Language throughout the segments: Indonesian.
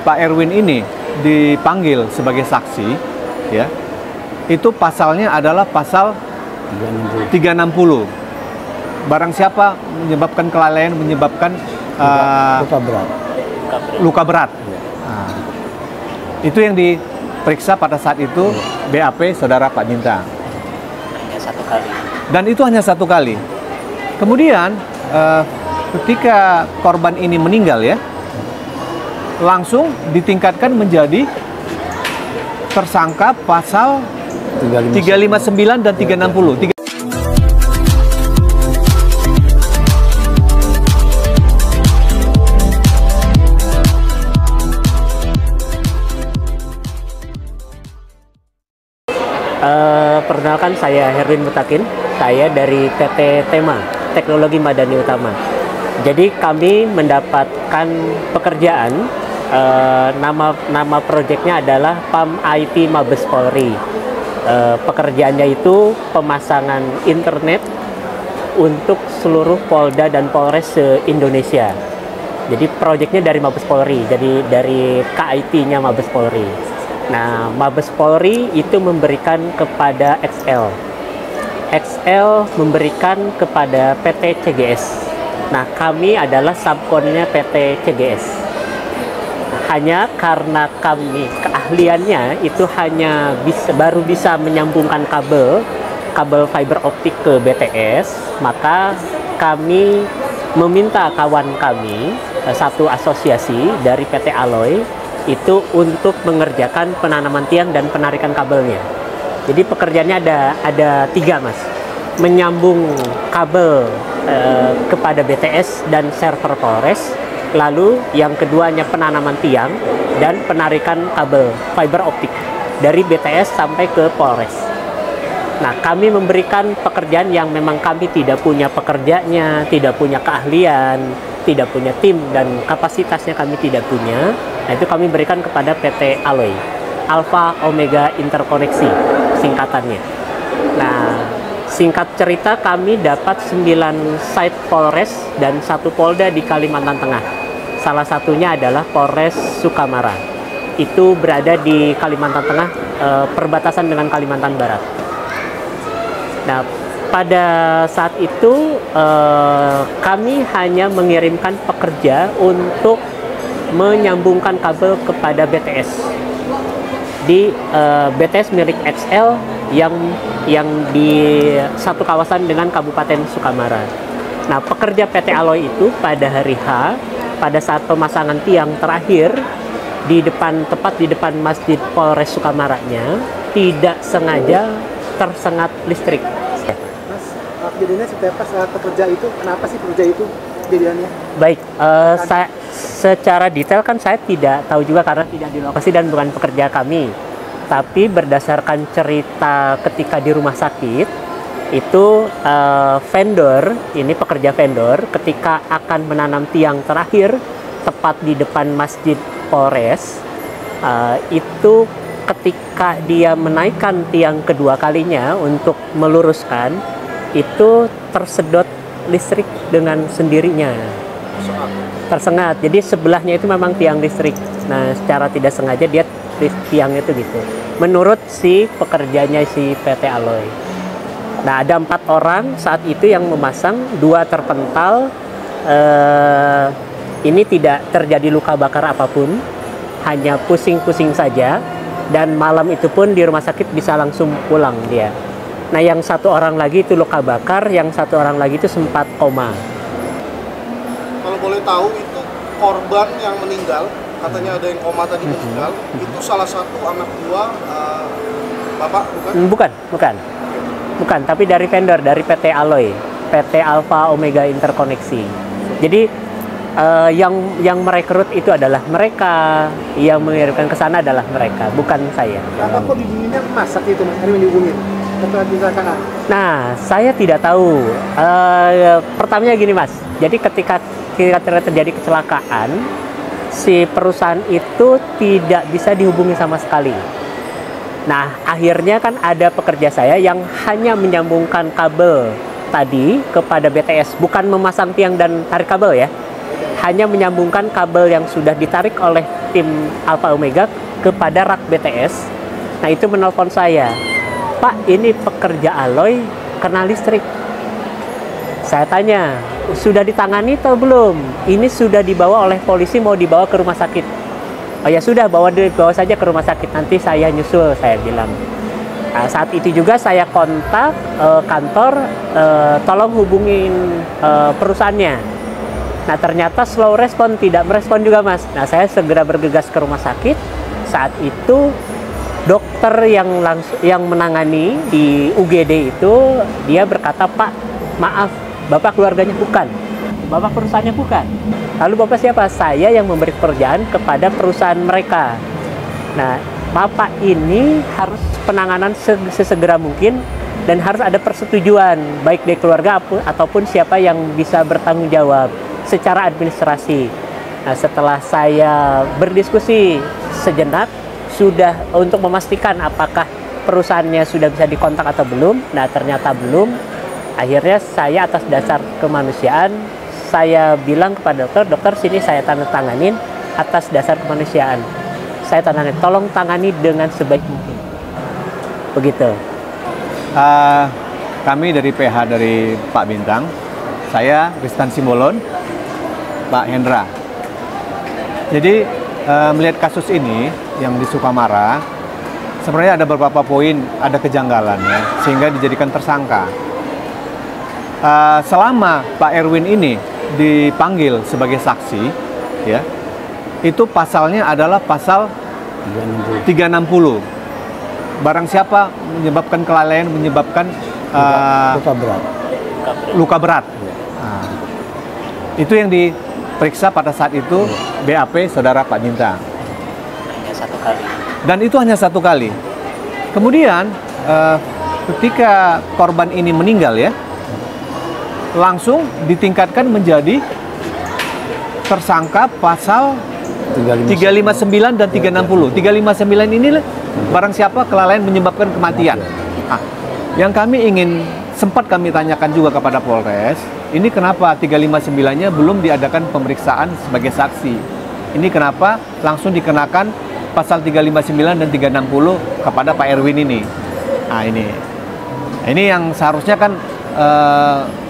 Pak Erwin ini dipanggil sebagai saksi, ya, itu pasalnya adalah pasal 360. Barang siapa menyebabkan kelalaian, menyebabkan luka berat. Nah, itu yang diperiksa pada saat itu BAP saudara Pak Jinta. Hanya 1 kali. Dan itu hanya 1 kali. Kemudian ketika korban ini meninggal, ya, langsung ditingkatkan menjadi tersangka pasal 359 dan 360. Perkenalkan, saya Herwin Mutakin. Saya dari PT Tema Teknologi Madani Utama. Jadi kami mendapatkan pekerjaan, nama proyeknya adalah PAM IP Mabes Polri. Pekerjaannya itu pemasangan internet untuk seluruh Polda dan Polres se-Indonesia. Jadi proyeknya dari Mabes Polri, jadi dari KIT-nya Mabes Polri. Nah, Mabes Polri itu memberikan kepada XL. XL memberikan kepada PT CGS. Nah, kami adalah subkonnya PT CGS. Hanya karena kami keahliannya itu hanya baru bisa menyambungkan kabel fiber optik ke BTS, maka kami meminta kawan kami, satu asosiasi dari PT Alloy, itu untuk mengerjakan penanaman tiang dan penarikan kabelnya. Jadi pekerjaannya ada 3, Mas. Menyambung kabel kepada BTS dan server Polres. Lalu yang keduanya penanaman tiang dan penarikan kabel fiber optik dari BTS sampai ke Polres. Nah, kami memberikan pekerjaan yang memang kami tidak punya pekerjanya, tidak punya keahlian, tidak punya tim, dan kapasitasnya kami tidak punya. Nah, itu kami berikan kepada PT Alloy, Alpha Omega Interkoneksi singkatannya. Nah, singkat cerita kami dapat 9 site Polres dan 1 Polda di Kalimantan Tengah. Salah satunya adalah Polres Sukamara. Itu berada di Kalimantan Tengah, perbatasan dengan Kalimantan Barat. Nah, pada saat itu kami hanya mengirimkan pekerja untuk menyambungkan kabel kepada BTS di BTS milik XL yang di satu kawasan dengan Kabupaten Sukamara. Nah, pekerja PT Alloy itu pada hari H, pada saat pemasangan tiang terakhir tepat di depan Masjid Polres Sukamaranya, tidak sengaja tersengat listrik. Mas, kejadiannya seperti apa saat pekerja itu? Kenapa sih pekerja itu kejadiannya? Baik, secara detail kan saya tidak tahu juga karena tidak di lokasi dan bukan pekerja kami. Tapi berdasarkan cerita ketika di rumah sakit, itu vendor, ini pekerja vendor, ketika akan menanam tiang terakhir tepat di depan Masjid Polres, itu ketika dia menaikkan tiang kedua kalinya untuk meluruskan, itu tersedot listrik dengan sendirinya. Tersengat. Jadi sebelahnya itu memang tiang listrik. Nah, secara tidak sengaja dia tiang itu gitu. Menurut si pekerjanya si PT Alloy. Nah, ada 4 orang saat itu yang memasang, 2 terpental. Ini tidak terjadi luka bakar apapun, hanya pusing-pusing saja. Dan malam itu pun di rumah sakit bisa langsung pulang dia. Nah, yang 1 orang lagi itu luka bakar, yang 1 orang lagi itu sempat koma. Kalau boleh tahu, itu korban yang meninggal, katanya ada yang koma tadi meninggal, itu salah satu anak buah Bapak, bukan? Bukan, tapi dari vendor, dari PT Alloy, PT Alpha Omega Interkoneksi. Jadi yang merekrut itu adalah mereka, yang mengirimkan ke sana adalah mereka, bukan saya. Kenapa kok dihubunginnya masak itu, Mas? Erwin dihubungin? Nah, saya tidak tahu. Pertamanya gini, Mas. Jadi ketika terjadi kecelakaan, si perusahaan itu tidak bisa dihubungi sama sekali. Nah, akhirnya kan ada pekerja saya yang hanya menyambungkan kabel tadi kepada BTS, bukan memasang tiang dan tarik kabel ya. Hanya menyambungkan kabel yang sudah ditarik oleh tim Alpha Omega kepada rak BTS. Nah itu menelpon saya, Pak ini pekerja alloy kena listrik. Saya tanya, sudah ditangani atau belum? Ini sudah dibawa oleh polisi, mau dibawa ke rumah sakit. Oh ya sudah, bawa saja ke rumah sakit, nanti saya nyusul, saya bilang. Nah, saat itu juga saya kontak kantor, tolong hubungin perusahaannya. Nah ternyata slow respon, tidak merespon juga Mas. Nah saya segera bergegas ke rumah sakit. Saat itu dokter yang menangani di UGD itu, dia berkata, Pak maaf, Bapak keluarganya bukan, Bapak perusahaannya bukan. Lalu Bapak siapa? Saya yang memberi pekerjaan kepada perusahaan mereka. Nah, Bapak ini harus penanganan sesegera mungkin dan harus ada persetujuan baik dari keluarga ataupun siapa yang bisa bertanggung jawab secara administrasi. Nah, setelah saya berdiskusi sejenak sudah untuk memastikan apakah perusahaannya sudah bisa dikontak atau belum. Nah, ternyata belum. Akhirnya saya atas dasar kemanusiaan, saya bilang kepada dokter sini saya tanda tanganin atas dasar kemanusiaan. Saya tanganin, tolong tangani dengan sebaik mungkin. Begitu. Kami dari PH dari Pak Bintang, saya Ristan Simbolon, Pak Hendra. Jadi melihat kasus ini yang di Sukamara, sebenarnya ada beberapa poin, ada kejanggalannya, sehingga dijadikan tersangka. Selama Pak Erwin ini dipanggil sebagai saksi, ya, itu pasalnya adalah pasal 360. Barang siapa menyebabkan kelalaian, menyebabkan luka berat. Nah, itu yang diperiksa pada saat itu BAP saudara Pak Bintang. Hanya satu kali. Dan itu hanya satu kali. Kemudian ketika korban ini meninggal, ya, langsung ditingkatkan menjadi tersangka pasal 359 dan 360. 359 ini barang siapa kelalaian menyebabkan kematian. Nah, yang sempat kami tanyakan juga kepada Polres, ini kenapa 359-nya belum diadakan pemeriksaan sebagai saksi? Ini kenapa langsung dikenakan pasal 359 dan 360 kepada Pak Erwin ini? Nah, ini yang seharusnya kan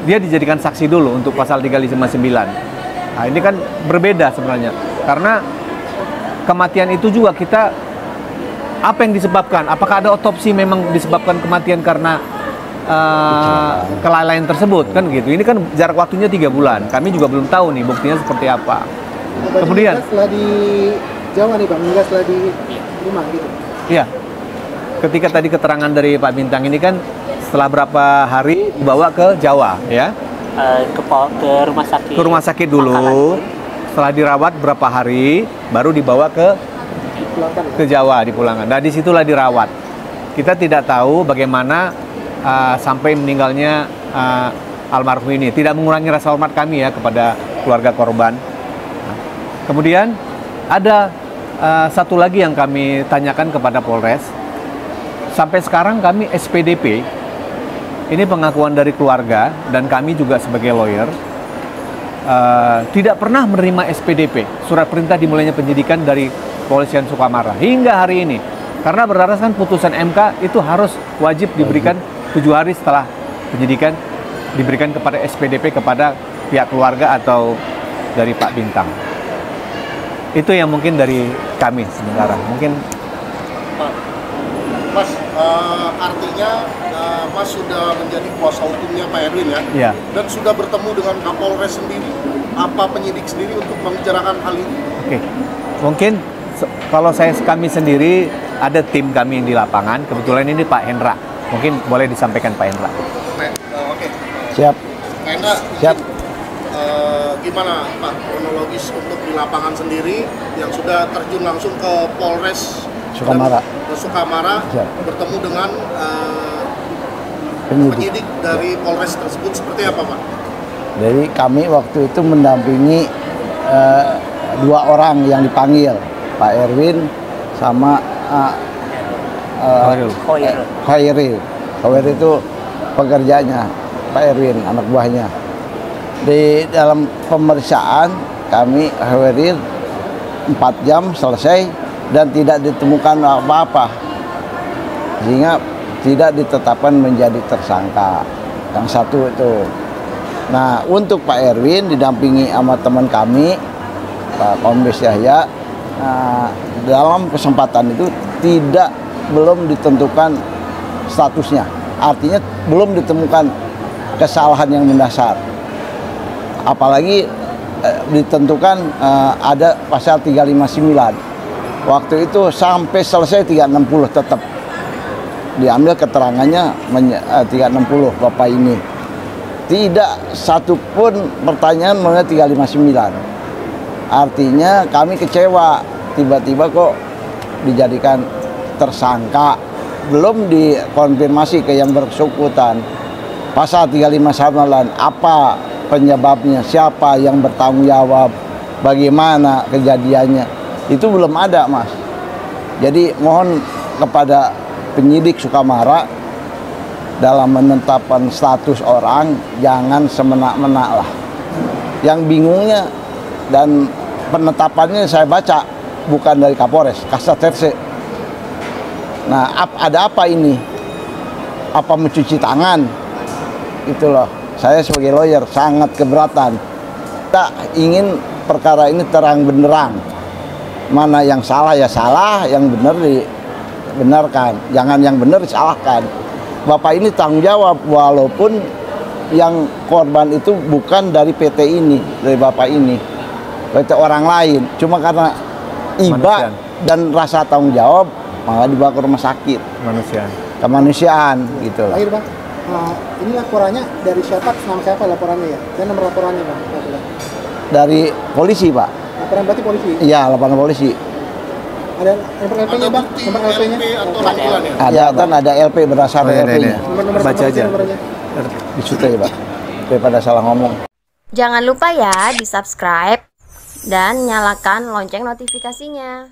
dia dijadikan saksi dulu untuk pasal 359. Nah, ini kan berbeda sebenarnya. Karena kematian itu juga kita, apa yang disebabkan? Apakah ada otopsi memang disebabkan kematian karena kelalaian tersebut? Kan gitu. Ini kan jarak waktunya 3 bulan. Kami juga belum tahu nih buktinya seperti apa. Kemudian setelah di Jawa nih Bang, enggak setelah di rumah gitu. Iya. Ketika tadi keterangan dari Pak Bintang ini kan setelah berapa hari dibawa ke Jawa, ya? Ke rumah sakit. Ke rumah sakit dulu. Setelah dirawat berapa hari, baru dibawa ke Jawa, dipulangkan. Nah, disitulah dirawat. Kita tidak tahu bagaimana sampai meninggalnya almarhum ini. Tidak mengurangi rasa hormat kami ya kepada keluarga korban. Nah, kemudian ada satu lagi yang kami tanyakan kepada Polres. Sampai sekarang kami SPDP. Ini pengakuan dari keluarga dan kami juga sebagai lawyer tidak pernah menerima SPDP, surat perintah dimulainya penyidikan dari Kepolisian Sukamara hingga hari ini. Karena berdasarkan putusan MK itu harus wajib diberikan 7 hari setelah penyidikan, diberikan kepada SPDP kepada pihak keluarga atau dari Pak Bintang. Itu yang mungkin dari kami sementara. Mungkin Mas, artinya Mas sudah menjadi kuasa hukumnya Pak Erwin ya? Iya. Dan sudah bertemu dengan Kapolres sendiri, apa penyidik sendiri untuk membicarakan hal ini? Oke. Mungkin kalau kami sendiri ada tim kami yang di lapangan, kebetulan ini Pak Hendra. Mungkin boleh disampaikan Pak Hendra. Oke. Siap. Pak Hendra, Siap. gimana Pak kronologis untuk di lapangan sendiri yang sudah terjun langsung ke Polres Sukamara. Sukamara bertemu dengan penyidik dari Polres tersebut, seperti apa Pak? Jadi kami waktu itu mendampingi 2 orang yang dipanggil, Pak Erwin sama Khairil. Khairil itu pekerjanya Pak Erwin, anak buahnya. Di dalam pemeriksaan kami Khairil 4 jam selesai dan tidak ditemukan apa-apa, sehingga tidak ditetapkan menjadi tersangka. Yang satu itu. Nah, untuk Pak Erwin didampingi sama teman kami, Pak Kombes Yahya, dalam kesempatan itu belum ditentukan statusnya. Artinya belum ditemukan kesalahan yang mendasar. Apalagi ditentukan ada pasal 359. Waktu itu sampai selesai 360 tetap diambil keterangannya 360 Bapak ini. Tidak satupun pertanyaan mengenai 359. Artinya kami kecewa, tiba-tiba kok dijadikan tersangka, belum dikonfirmasi ke yang bersangkutan. Pasal 359 apa penyebabnya, siapa yang bertanggung jawab, bagaimana kejadiannya, itu belum ada, Mas. Jadi mohon kepada penyidik Sukamara dalam menetapkan status orang jangan semena-mena lah. Yang bingungnya dan penetapannya saya baca bukan dari Kapolres, Kasat Terse. Nah, ada apa ini? Apa mencuci tangan? Itu loh. Saya sebagai lawyer sangat keberatan. Kita ingin perkara ini terang benderang. Mana yang salah ya salah, yang benar dibenarkan. Jangan yang benar disalahkan. Bapak ini tanggung jawab walaupun yang korban itu bukan dari PT ini, dari Bapak ini. PT orang lain. Cuma karena iba dan rasa tanggung jawab malah dibawa ke rumah sakit. Kemanusiaan gitu. Akhir Bang, ini laporannya dari siapa? Nama siapa laporannya ya? Dan nomor laporannya Bang? Dari polisi Pak. Laporan berarti polisi? Iya, laporan polisi. Ada nomor LP-nya Bang? Nomor LP-nya? Ada kan, ada LP berdasar LP-nya. Baca aja. Disuta ya Pak. Daripada salah ngomong. Jangan lupa ya di subscribe dan nyalakan lonceng notifikasinya.